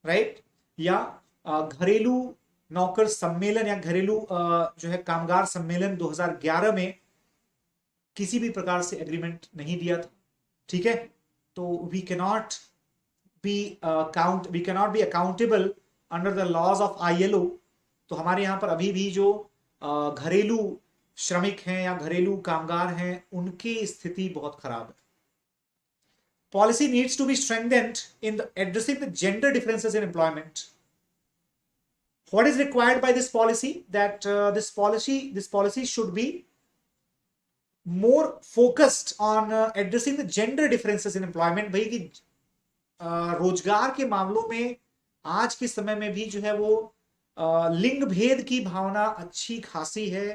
राइट, या घरेलू नौकर सम्मेलन या घरेलू जो है कामगार सम्मेलन 2011 में किसी भी प्रकार से एग्रीमेंट नहीं दिया था। ठीक है, तो we cannot be accountable under the laws of ILO। तो हमारे यहाँ पर अभी भी जो घरेलू श्रमिक हैं या घरेलू कामगार हैं, उनकी स्थिति बहुत खराब है। Policy needs to be strengthened in addressing the gender differences in employment. What is required by this policy? That this policy should be more focused on addressing the gender differences in employment। भाई कि रोजगार के मामलों में आज के समय में भी जो है वो लिंग भेद की भावना अच्छी खासी है।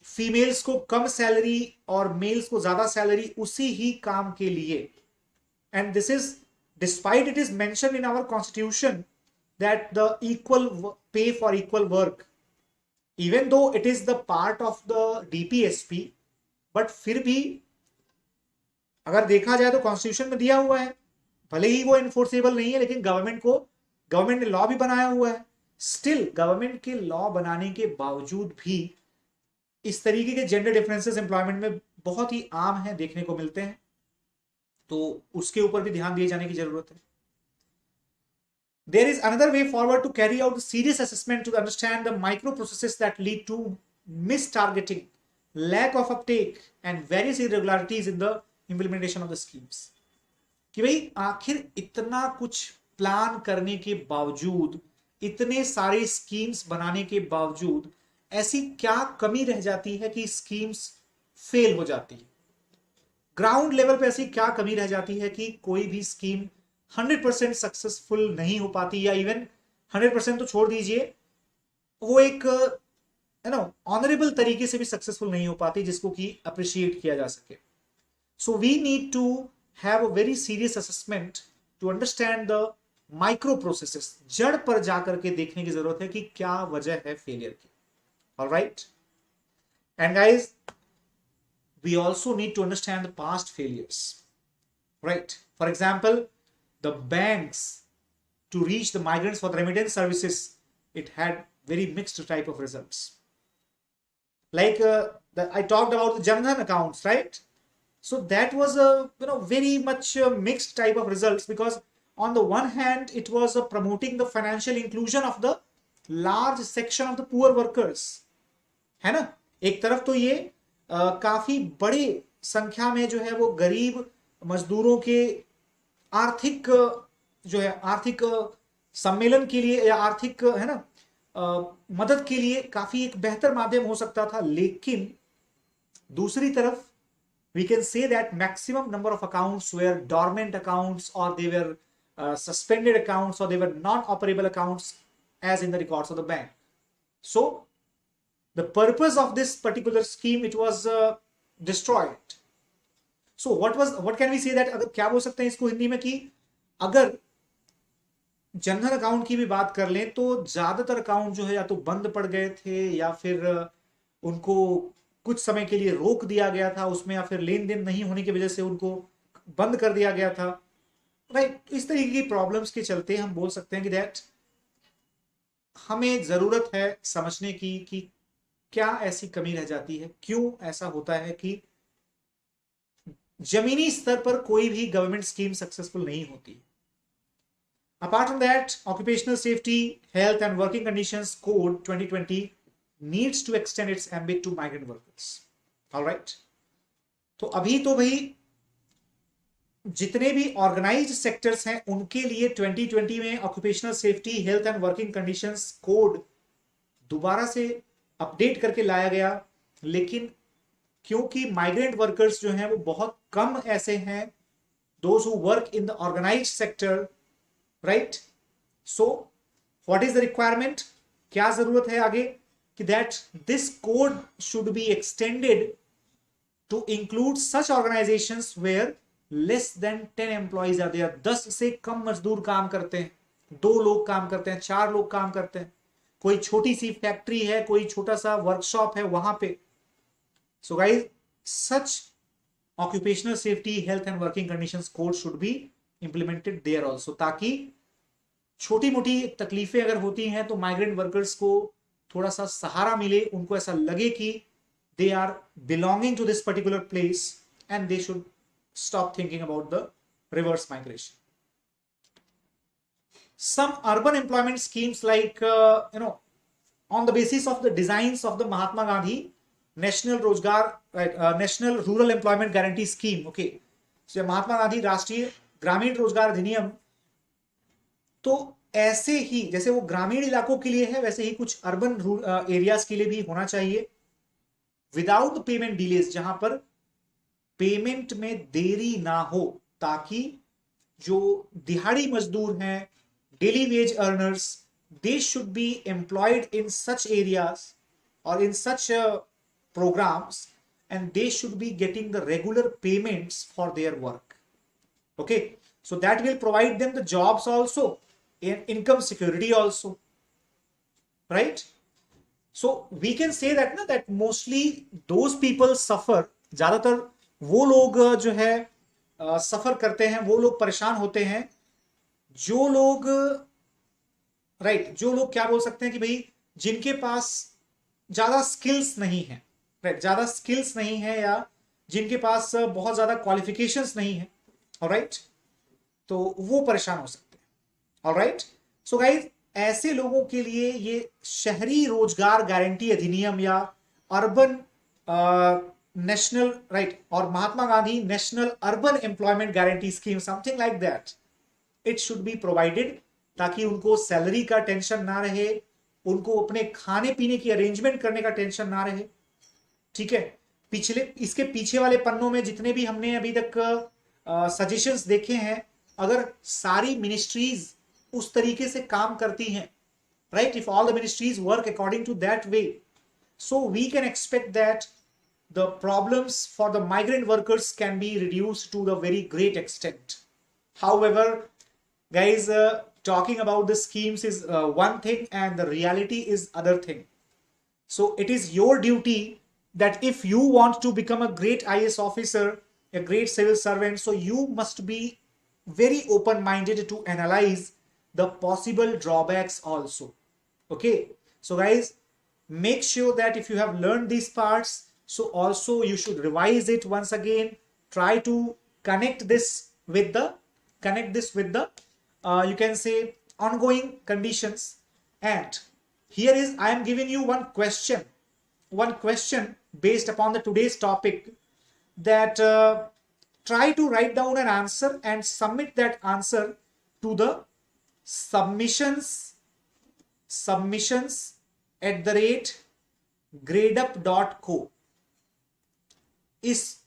फीमेल्स को कम सैलरी और मेल्स को ज्यादा सैलरी उसी ही काम के लिए, and this is despite it is mentioned in our constitution that the equal pay for equal work, even though it is the part of the DPSP, but फिर भी अगर देखा जाए तो कॉन्स्टिट्यूशन में दिया हुआ है, भले ही वो इन्फोर्सेबल नहीं है, लेकिन गवर्नमेंट ने लॉ भी बनाया हुआ है। स्टिल गवर्नमेंट के लॉ बनाने के बावजूद भी इस तरीके के जेंडर डिफरेंसेस एम्प्लॉयमेंट में बहुत ही आम है, देखने को मिलते हैं, तो उसके ऊपर भी ध्यान दिए जाने की जरूरत है। There is another way forward to carry out the serious assessment to understand the microprocesses that lead to mistargeting, lack of uptake, and various irregularities in the implementation of the schemes। कि भाई आखिर इतना कुछ plan करने के बावजूद, इतने सारे स्कीम्स बनाने के बावजूद ऐसी क्या कमी रह जाती है कि स्कीम्स फेल हो जाती है? ग्राउंड लेवल पे ऐसी क्या कमी रह जाती है कि कोई भी स्कीम 100% सक्सेसफुल नहीं हो पाती, या इवन 100% तो छोड़ दीजिए, वो एक ऑनरेबल तरीके से भी सक्सेसफुल नहीं हो पाती जिसको कि अप्रिशिएट किया जा सके। So we need to have a very serious assessment to understand the micro processes. जड़ पर जाकर के देखने की जरूरत है कि क्या वजह है फेलियर की। Alright, and guys we also need to understand the past failures, right. For example, the banks to reach the migrants for the remittance services, it had very mixed type of results. Like I talked about the Jan Dhan accounts, right? So that was a very much mixed type of results, because on the one hand it was promoting the financial inclusion of the large section of the poor workers, है ना। एक तरफ तो ये काफी बड़ी संख्या में जो है वो गरीब मजदूरों के आर्थिक जो है आर्थिक सम्मेलन के लिए या आर्थिक है ना मदद के लिए काफी एक बेहतर माध्यम हो सकता था। लेकिन दूसरी तरफ we can say that maximum number of accounts were dormant accounts, or they were suspended accounts, or they were non operable accounts as in the records of the bank. So the purpose of this particular scheme, it was destroyed. So what can we say that, अगर क्या बोल सकते हैं इसको हिंदी में, कि अगर general account की भी बात कर लें तो ज्यादातर अकाउंट जो है या तो बंद पड़ गए थे या फिर उनको कुछ समय के लिए रोक दिया गया था उसमें, या फिर लेन देन नहीं होने की वजह से उनको बंद कर दिया गया था, राइट। इस तरीके की प्रॉब्लम्स के चलते हम बोल सकते हैं कि दैट हमें जरूरत है समझने की कि क्या ऐसी कमी रह जाती है, क्यों ऐसा होता है कि जमीनी स्तर पर कोई भी गवर्नमेंट स्कीम सक्सेसफुल नहीं होती। Apart from that, occupational safety health and working conditions code 2020 needs to extend its ambit to migrant workers. Alright, तो अभी तो भाई जितने भी ऑर्गेनाइज्ड सेक्टर्स हैं उनके लिए 2020 में occupational safety health and working conditions code दोबारा से अपडेट करके लाया गया, लेकिन क्योंकि माइग्रेंट वर्कर्स जो हैं वो बहुत कम ऐसे हैं, those who work in the organised sector, right. So what is the requirement, क्या जरूरत है आगे, कि that this code should be extended to include such organisations where less than 10 employees are there. 10 से कम मजदूर काम करते हैं, 2 लोग काम करते हैं, 4 लोग काम करते हैं, कोई छोटी सी फैक्ट्री है, कोई छोटा सा वर्कशॉप है वहां पे। So guys, such occupational safety health and working conditions code should be implemented there also, ताकि छोटी मोटी तकलीफें अगर होती हैं तो माइग्रेंट वर्कर्स को थोड़ा सा सहारा मिले, उनको ऐसा लगे कि they are belonging to this particular place and they should stop thinking about the reverse migration. Some urban employment schemes like on the basis of the designs of the Mahatma Gandhi National National Rural Employment Guarantee Scheme, okay, so Mahatma Gandhi राष्ट्रीय ग्रामीण रोजगार अधिनियम, तो ऐसे ही जैसे वो ग्रामीण इलाकों के लिए है वैसे ही कुछ अर्बन एरियाज के लिए भी होना चाहिए, विदाउट पेमेंट डिलेज, जहां पर पेमेंट में देरी ना हो, ताकि जो दिहाड़ी मजदूर हैं, daily wage earners, they should be employed in such areas और in such programmes and they should be getting the regular payments for their work, okay. So that will provide them the jobs also and income security also, right? So we can say that ना, that mostly those people suffer, ज्यादातर वो लोग जो है सफर करते हैं, वो लोग परेशान होते हैं, जो लोग राइट, जो लोग क्या बोल सकते हैं कि भाई जिनके पास ज्यादा स्किल्स नहीं है, राइट, ज्यादा स्किल्स नहीं है या जिनके पास बहुत ज्यादा क्वालिफिकेशंस नहीं है, ऑलराइट, तो वो परेशान हो सकते हैं, ऑलराइट। सो गाइस, ऐसे लोगों के लिए ये शहरी रोजगार गारंटी अधिनियम या अर्बन नेशनल, राइट, और Mahatma Gandhi National Urban Employment Guarantee Scheme, something like that, it should be provided, ताकि उनको सैलरी का टेंशन ना रहे, उनको अपने खाने पीने की अरेंजमेंट करने का टेंशन ना रहे, ठीक है। पिछले इसके पीछे वाले पन्नों में जितने भी हमने अभी तक सजेशंस देखे हैं, अगर सारी मिनिस्ट्रीज उस तरीके से काम करती हैं, right, if all the ministries work according to that way, so we can expect that the problems for the migrant workers can be reduced to the very great extent. However, guys, talking about the schemes is one thing and the reality is other thing. So it is your duty that if you want to become a great IAS officer, a great civil servant, so you must be very open-minded to analyze the possible drawbacks also, okay. So guys, make sure that if you have learned these parts, so also you should revise it once again, try to connect this with the you can say ongoing conditions. And here is, I am giving you one question based upon the today's topic, that try to write down an answer and submit that answer to the submissions@gradeup.co. इस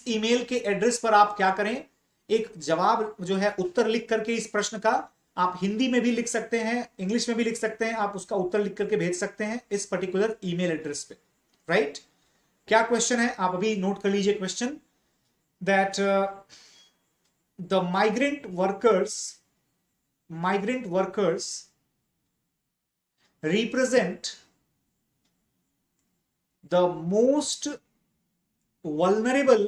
email के address पर आप क्या करें, एक जवाब जो है उत्तर लिख करके इस प्रश्न का आप हिंदी में भी लिख सकते हैं, इंग्लिश में भी लिख सकते हैं, आप उसका उत्तर लिख करके भेज सकते हैं इस पर्टिकुलर ईमेल एड्रेस पे, राइट। क्या क्वेश्चन है आप अभी नोट कर लीजिए question, that the migrant workers represent the most vulnerable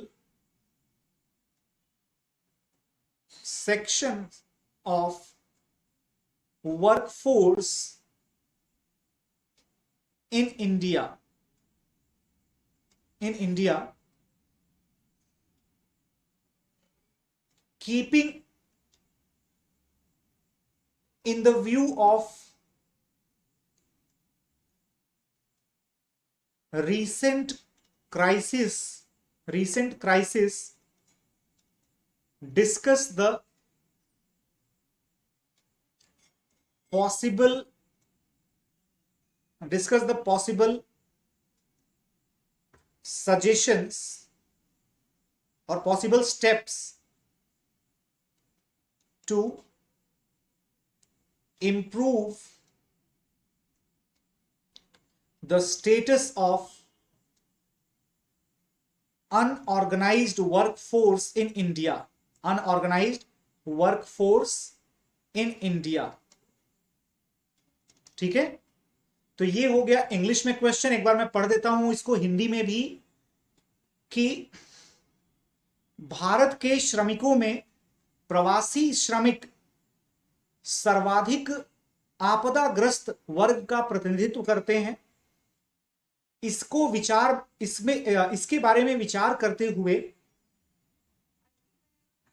section of workforce in India. Keeping in the view of recent crisis, discuss the possible suggestions or possible steps to improve the status of unorganized workforce in India. ठीक है, तो ये हो गया English में question. एक बार मैं पढ़ देता हूं इसको हिंदी में भी, कि भारत के श्रमिकों में प्रवासी श्रमिक सर्वाधिक आपदाग्रस्त वर्ग का प्रतिनिधित्व करते हैं। इसके बारे में विचार करते हुए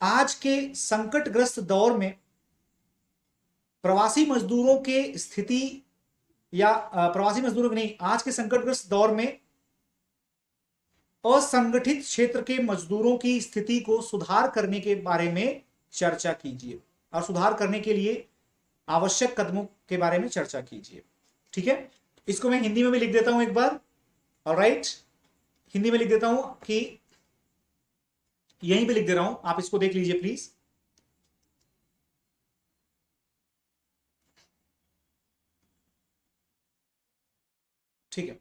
आज के संकटग्रस्त दौर में प्रवासी मजदूरों के स्थिति या प्रवासी मजदूरों की नहीं, आज के संकटग्रस्त दौर में असंगठित क्षेत्र के मजदूरों की स्थिति को सुधार करने के बारे में चर्चा कीजिए और सुधार करने के लिए आवश्यक कदमों के बारे में चर्चा कीजिए। ठीक है, इसको मैं हिंदी में भी लिख देता हूं एक बार। ऑलराइट, हिंदी में लिख देता हूं, कि यहीं पे लिख दे रहा हूं, आप इसको देख लीजिए प्लीज। ठीक है,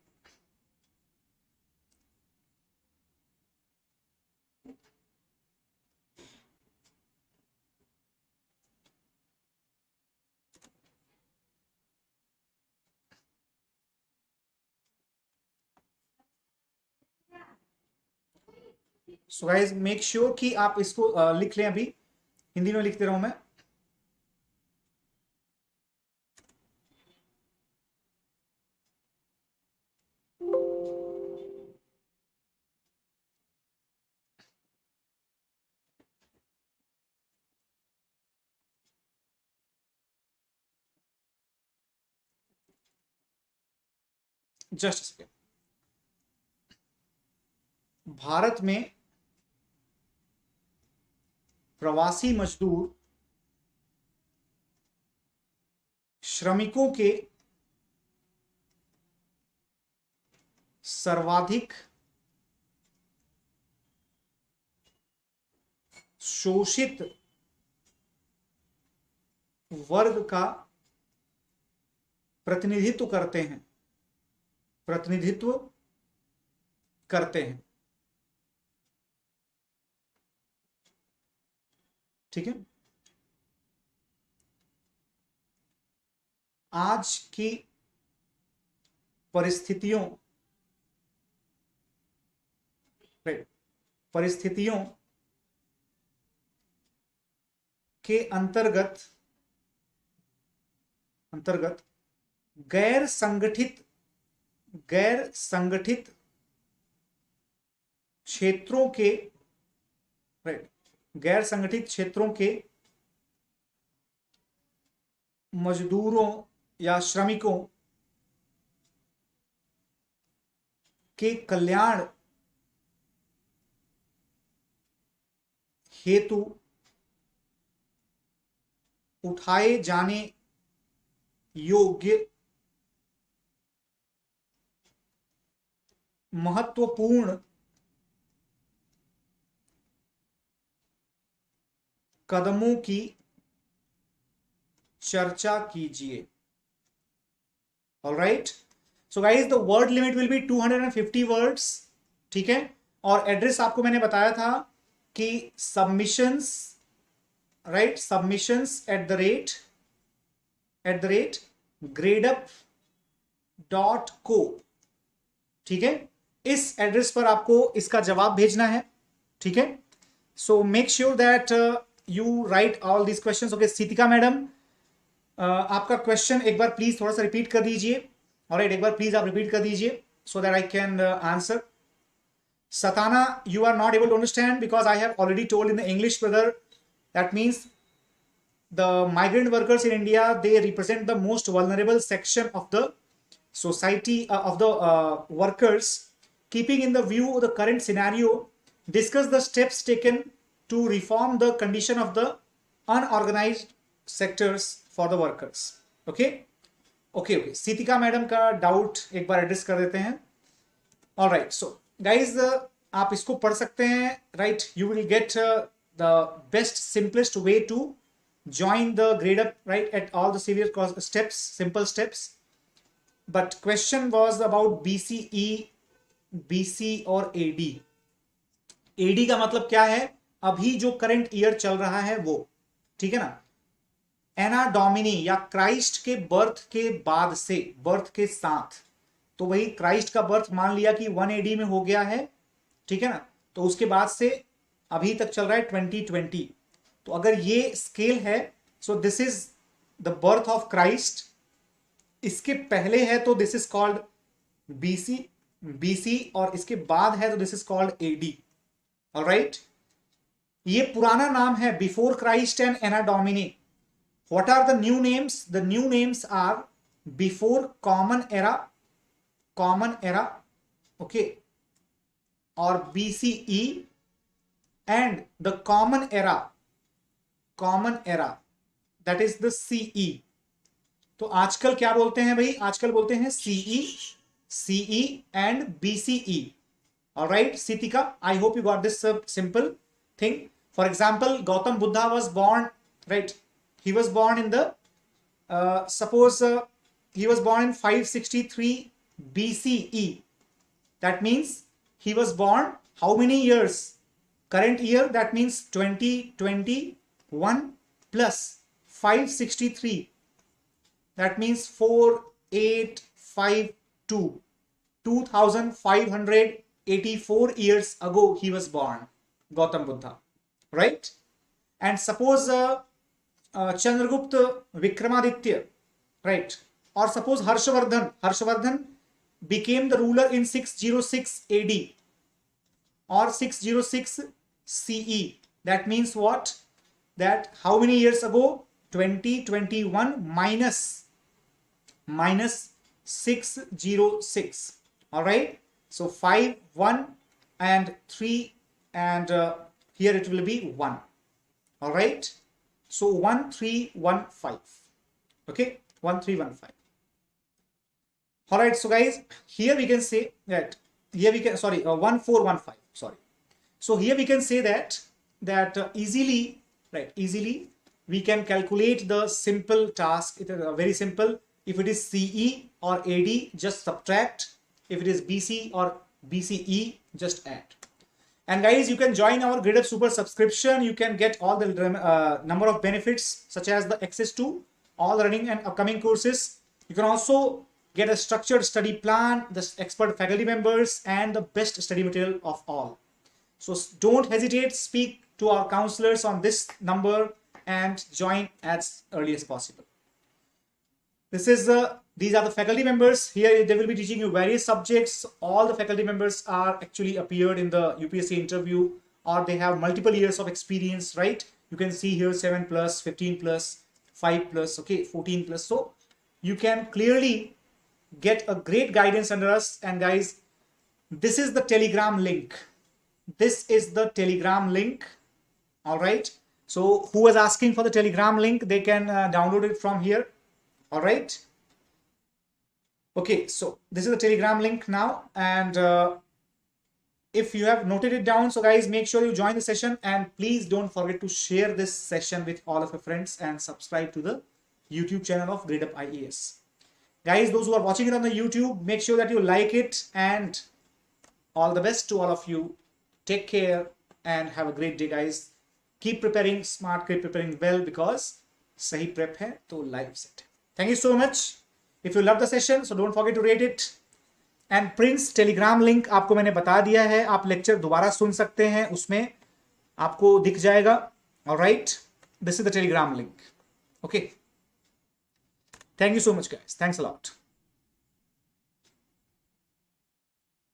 सो गाइस मेक श्योर कि आप इसको लिख लें। अभी हिंदी में लिख दे रहा हूं मैं। Just second. भारत में प्रवासी मजदूर श्रमिकों के सर्वाधिक शोषित वर्ग का प्रतिनिधित्व करते हैं। ठीक है, आज की परिस्थितियों के अंतर्गत गैर संगठित क्षेत्रों के मजदूरों या श्रमिकों के कल्याण हेतु उठाए जाने योग्य महत्वपूर्ण कदमों की चर्चा कीजिए। Alright, so guys the word limit will be 250 words, ठीक है। और एड्रेस आपको मैंने बताया था कि सबमिशंस, राइट, सबमिशंस @ gradup.co, ठीक है। इस एड्रेस पर आपको इसका जवाब भेजना है, ठीक है। So make sure that you write all this questions. Okay, Sitika madam, आपका क्वेश्चन एक बार प्लीज थोड़ा सा रिपीट कर दीजिए। ऑलराइट, एक बार प्लीज आप रिपीट कर दीजिए so that I can answer. Satana, you are not able to understand because I have already told in the English, brother. That means the migrant workers in India, they represent the most vulnerable section of the society, of the workers. Keeping in the view of the current scenario, discuss the steps taken to reform the condition of the unorganized sectors for the workers. Okay, okay, okay. Sitika madam का doubt एक बार address कर देते हैं। All right, so guys, आप इसको पढ़ सकते हैं, right? You will get the best, simplest way to join the Gradeup, right? At all the severe steps, simple steps. But question was about BCE, BC और AD. AD का मतलब क्या है? अभी जो करंट ईयर चल रहा है वो, ठीक है ना। एना डोमिनी या क्राइस्ट के बर्थ के बाद से, बर्थ के साथ, तो वही क्राइस्ट का बर्थ मान लिया कि 1 AD में हो गया है, ठीक है ना। तो उसके बाद से अभी तक चल रहा है 2020। तो अगर ये स्केल है, so this is the birth of Christ. इसके पहले है तो this is called BC, BC, और इसके बाद है तो this is called AD। Alright, ये पुराना नाम है, before Christ and anno domini. What are the new names? The new names are before common era, okay, or BCE, and the common era, that is the CE. तो आजकल क्या बोलते हैं भाई? आजकल बोलते हैं CE and BCE. All right, Sitika, I hope you got this simple thing. For example, Gautam Buddha was born, right? He was born in the suppose he was born in 563 BCE. That means he was born how many years? Current year, that means 2021 plus 563. That means 4852. 2584 years ago he was born, Gautam Buddha, right? And suppose Chandragupta Vikramaditya, right? Or suppose Harshvardhan became the ruler in 606 AD or 606 CE. That means what? That how many years ago? 2021 minus 606. All right. So 5, 1 and 3 and here it will be 1. All right. So 1315. Okay. 1315. All right, so guys, here we can say that, here we can, sorry, 1415, sorry. So here we can say that easily, right, easily we can calculate the simple task. It is very simple. If it is CE or AD, just subtract. If it is BC or BCE, just add. And guys, you can join our Gradeup Super subscription. You can get all the number of benefits, such as the access to all the running and upcoming courses. You can also get a structured study plan, the expert faculty members, and the best study material of all. So don't hesitate, speak to our counselors on this number and join as early as possible. This is these are the faculty members. Here they will be teaching you various subjects. All the faculty members are actually appeared in the UPSC interview, or they have multiple years of experience, right? You can see here 7 plus, 15 plus, 5 plus, okay, 14 plus. So you can clearly get a great guidance under us. And guys, this is the Telegram link. This is the Telegram link. All right. So who was asking for the Telegram link, they can download it from here. All right. Okay. So this is the Telegram link now. And if you have noted it down, so guys, make sure you join the session, and please don't forget to share this session with all of your friends and subscribe to the YouTube channel of Gradeup IAS. Guys, those who are watching it on the YouTube, make sure that you like it, and all the best to all of you. Take care and have a great day, guys. Keep preparing smart, keep preparing well, because sahi prep hai to life set. Thank you so much. If you love the session, so don't forget to rate it. And Prince Telegram link आपको मैंने बता दिया है, आप lecture दोबारा सुन सकते हैं, उसमें आपको दिख जाएगा. Alright, this is the Telegram link. Okay. Thank you so much, guys. Thanks a lot.